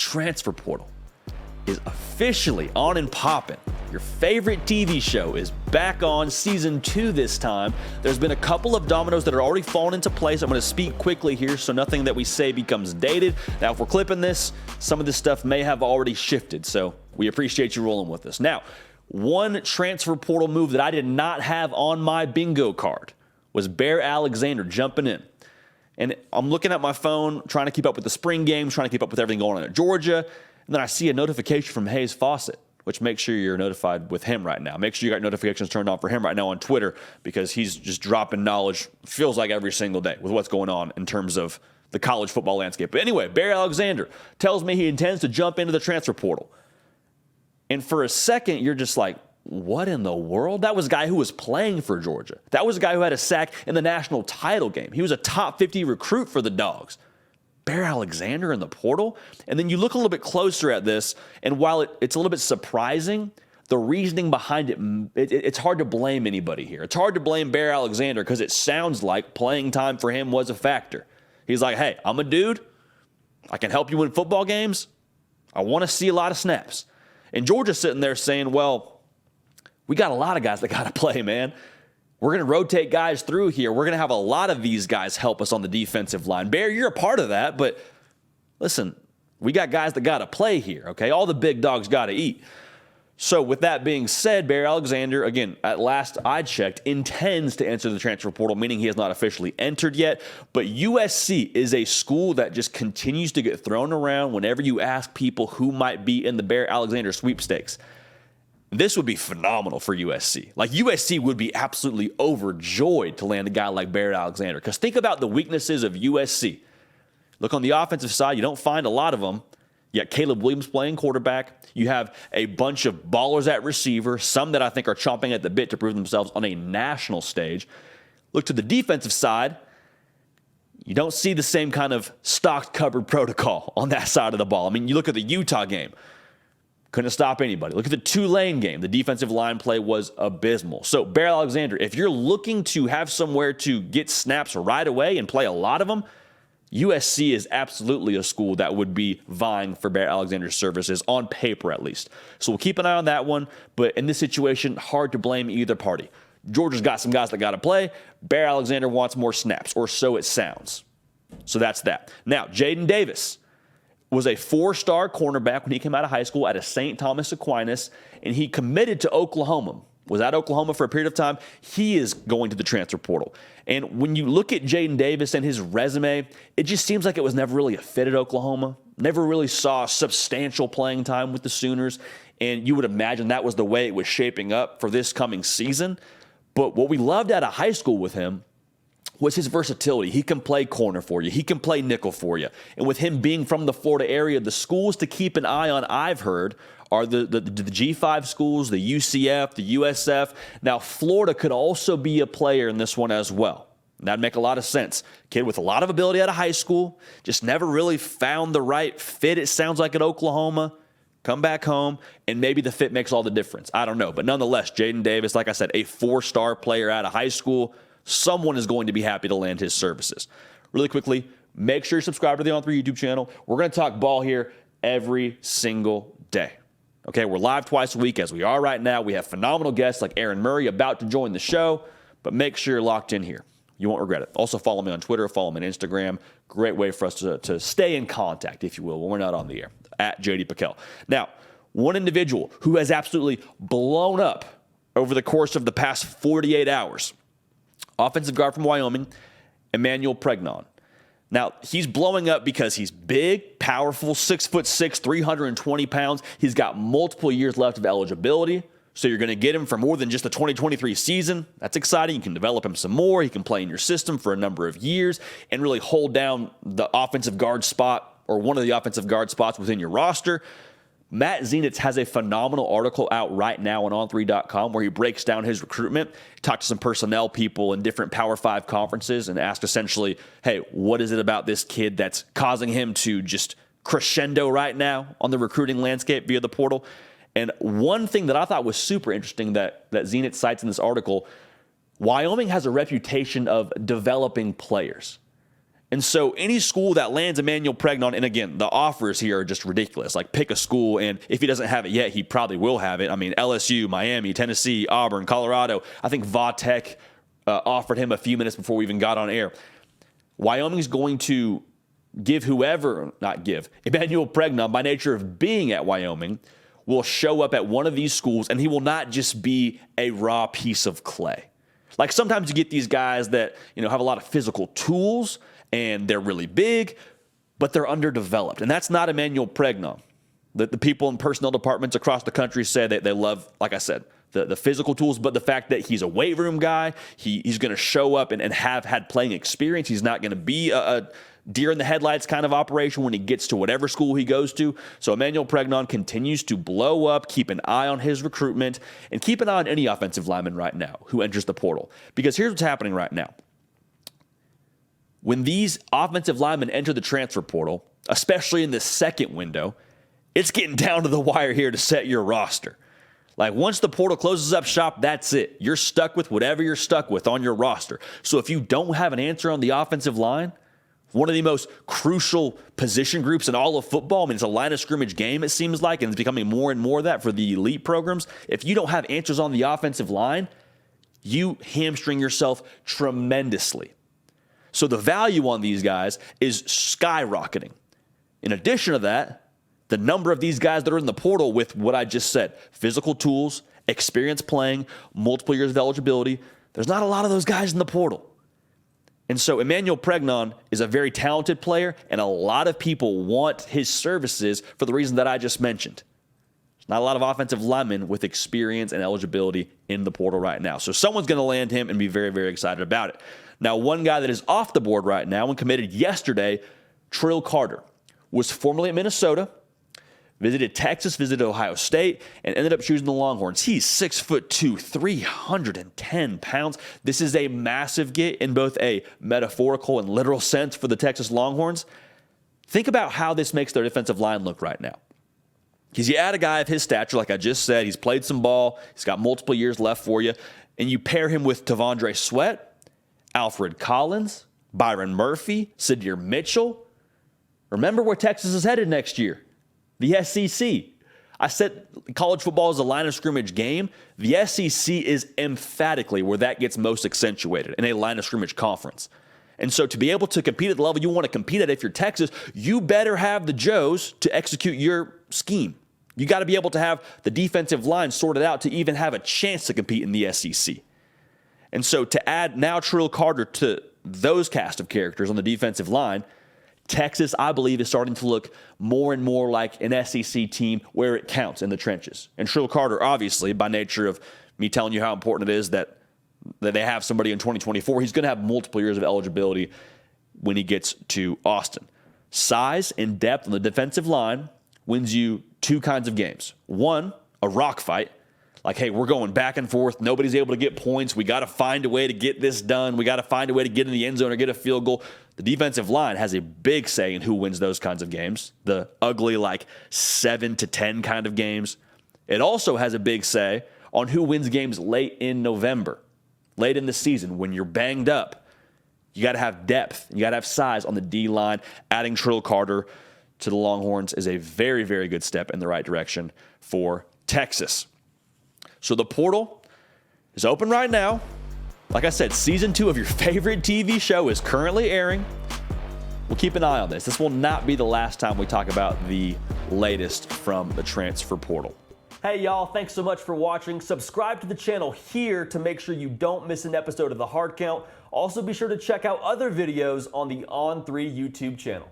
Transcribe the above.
transfer portal is officially on and popping. Your favorite TV show is back on season 2 this time. There's been a couple of dominoes that are already falling into place. I'm going to speak quickly here so nothing that we say becomes dated. Now, if we're clipping this, some of this stuff may have already shifted, so we appreciate you rolling with us. Now, one transfer portal move that I did not have on my bingo card was Bear Alexander jumping in. And I'm looking at my phone, trying to keep up with the spring games, trying to keep up with everything going on at Georgia. And then I see a notification from Hayes Fawcett, which make sure you're notified with him right now. Make sure you got notifications turned on for him right now on Twitter, because he's just dropping knowledge, feels like every single day, with what's going on in terms of the college football landscape. But anyway, Bear Alexander tells me he intends to jump into the transfer portal. And for a second, you're just like, what in the world? That was a guy who was playing for Georgia. That was a guy who had a sack in the national title game. He was a top 50 recruit for the Dogs. Bear Alexander in the portal? And then you look a little bit closer at this, and while it's a little bit surprising, the reasoning behind it's hard to blame anybody here. It's hard to blame Bear Alexander because it sounds like playing time for him was a factor. He's like, hey, I'm a dude. I can help you win football games. I want to see a lot of snaps. And Georgia's sitting there saying, well, we got a lot of guys that got to play, man. We're going to rotate guys through here. We're going to have a lot of these guys help us on the defensive line. Bear, you're a part of that, but listen, we got guys that got to play here, okay? All the big dogs got to eat. So with that being said, Bear Alexander, again, at last I checked, intends to enter the transfer portal, meaning he has not officially entered yet. But USC is a school that just continues to get thrown around whenever you ask people who might be in the Bear Alexander sweepstakes. This would be phenomenal for USC. Like, USC would be absolutely overjoyed to land a guy like Bear Alexander. Because think about the weaknesses of USC. Look on the offensive side, you don't find a lot of them. You got Caleb Williams playing quarterback. You have a bunch of ballers at receiver, some that I think are chomping at the bit to prove themselves on a national stage. Look to the defensive side. You don't see the same kind of stocked covered protocol on that side of the ball. I mean, you look at the Utah game. Couldn't stop anybody. Look at the Tulane game. The defensive line play was abysmal. So, Bear Alexander, if you're looking to have somewhere to get snaps right away and play a lot of them, USC is absolutely a school that would be vying for Bear Alexander's services, on paper at least. So we'll keep an eye on that one. But in this situation, hard to blame either party. Georgia's got some guys that got to play. Bear Alexander wants more snaps, or so it sounds. So that's that. Now, JADEN Davis was a 4-star cornerback when he came out of high school at a St. Thomas Aquinas, and he committed to Oklahoma. Was at Oklahoma for a period of time. He is going to the transfer portal. And when you look at JADEN Davis and his resume, it just seems like it was never really a fit at Oklahoma. Never really saw substantial playing time with the Sooners, and you would imagine that was the way it was shaping up for this coming season. But what we loved out of high school with him was his versatility. He can play corner for you. He can play nickel for you. And with him being from the Florida area, the schools to keep an eye on, I've heard, are the G5 schools, the UCF, the USF. Now, Florida could also be a player in this one as well. That'd make a lot of sense. Kid with a lot of ability out of high school, just never really found the right fit, it sounds like, at Oklahoma. Come back home, and maybe the fit makes all the difference. I don't know. But nonetheless, JADEN Davis, like I said, a 4-star player out of high school. Someone is going to be happy to land his services. Really quickly, make sure you subscribe to the On3 YouTube channel. We're going to talk ball here every single day. Okay, we're live twice a week as we are right now. We have phenomenal guests like Aaron Murray about to join the show, but make sure you're locked in here. You won't regret it. Also, follow me on Twitter, follow me on Instagram. Great way for us to stay in contact, if you will, when we're not on the air, at JD Piquel. Now, one individual who has absolutely blown up over the course of the past 48 hours, offensive guard from Wyoming, EMMANUEL Pregnon. Now, he's blowing up because he's big, powerful, 6'6", 320 pounds. He's got multiple years left of eligibility, so you're going to get him for more than just the 2023 season. That's exciting. You can develop him some more. He can play in your system for a number of years and really hold down the offensive guard spot, or one of the offensive guard spots within your roster. Matt Zenitz has a phenomenal article out right now on on3.com where he breaks down his recruitment, talked to some personnel people in different Power 5 conferences, and asked essentially, hey, what is it about this kid that's causing him to just crescendo right now on the recruiting landscape via the portal? And one thing that I thought was super interesting that Zenitz cites in this article, Wyoming has a reputation of developing players. And so any school that lands EMMANUEL Pregnon, and again, the offers here are just ridiculous. Like, pick a school, and if he doesn't have it yet, he probably will have it. I mean, LSU, Miami, Tennessee, Auburn, Colorado. I think Va Tech offered him a few minutes before we even got on air. Wyoming's going to give EMMANUEL Pregnon, by nature of being at Wyoming, will show up at one of these schools, and he will not just be a raw piece of clay. Like, sometimes you get these guys that, have a lot of physical tools, and they're really big, but they're underdeveloped. And that's not EMMANUEL Pregnon. The people in personnel departments across the country say that they love, like I said, the physical tools, but the fact that he's a weight room guy, he's going to show up and have had playing experience. He's not going to be a deer in the headlights kind of operation when he gets to whatever school he goes to. So EMMANUEL Pregnon continues to blow up. Keep an eye on his recruitment, and keep an eye on any offensive lineman right now who enters the portal. Because here's what's happening right now. When these offensive linemen enter the transfer portal, especially in the second window, it's getting down to the wire here to set your roster. Like, once the portal closes up shop, that's it. You're stuck with whatever you're stuck with on your roster. So if you don't have an answer on the offensive line, one of the most crucial position groups in all of football, I mean, it's a line of scrimmage game, it seems like, and it's becoming more and more of that for the elite programs. If you don't have answers on the offensive line, you hamstring yourself tremendously. So the value on these guys is skyrocketing. In addition to that, the number of these guys that are in the portal with what I just said, physical tools, experience playing, multiple years of eligibility, there's not a lot of those guys in the portal. And so EMMANUEL Pregnon is a very talented player, and a lot of people want his services for the reason that I just mentioned. There's not a lot of offensive linemen with experience and eligibility in the portal right now. So someone's going to land him and be very, very excited about it. Now, one guy that is off the board right now and committed yesterday, Trill Carter, was formerly at Minnesota, visited Texas, visited Ohio State, and ended up choosing the Longhorns. He's 6'2", 310 pounds. This is a massive get in both a metaphorical and literal sense for the Texas Longhorns. Think about how this makes their defensive line look right now. Because you add a guy of his stature, like I just said, he's played some ball, he's got multiple years left for you, and you pair him with Tavondre Sweat, Alfred Collins, Byron Murphy, Sydir Mitchell. Remember where Texas is headed next year. The SEC. I said college football is a line of scrimmage game. The SEC is emphatically where that gets most accentuated, in a line of scrimmage conference. And so to be able to compete at the level you want to compete at if you're Texas, you better have the Joes to execute your scheme. You got to be able to have the defensive line sorted out to even have a chance to compete in the SEC. And so to add now Trill Carter to those cast of characters on the defensive line, Texas, I believe, is starting to look more and more like an SEC team where it counts in the trenches. And Trill Carter, obviously, by nature of me telling you how important it is that they have somebody in 2024, he's going to have multiple years of eligibility when he gets to Austin. Size and depth on the defensive line wins you two kinds of games. One, a rock fight. Like, hey, we're going back and forth. Nobody's able to get points. We got to find a way to get this done. We got to find a way to get in the end zone or get a field goal. The defensive line has a big say in who wins those kinds of games. The ugly, 7-10 kind of games. It also has a big say on who wins games late in November, late in the season when you're banged up. You got to have depth. You got to have size on the D-line. Adding Trill Carter to the Longhorns is a very, very good step in the right direction for Texas. So the portal is open right now. Like I said, season 2 of your favorite TV show is currently airing. We'll keep an eye on this. This will not be the last time we talk about the latest from the transfer portal. Hey y'all, thanks so much for watching. Subscribe to the channel here to make sure you don't miss an episode of The Hard Count. Also be sure to check out other videos on the On3 YouTube channel.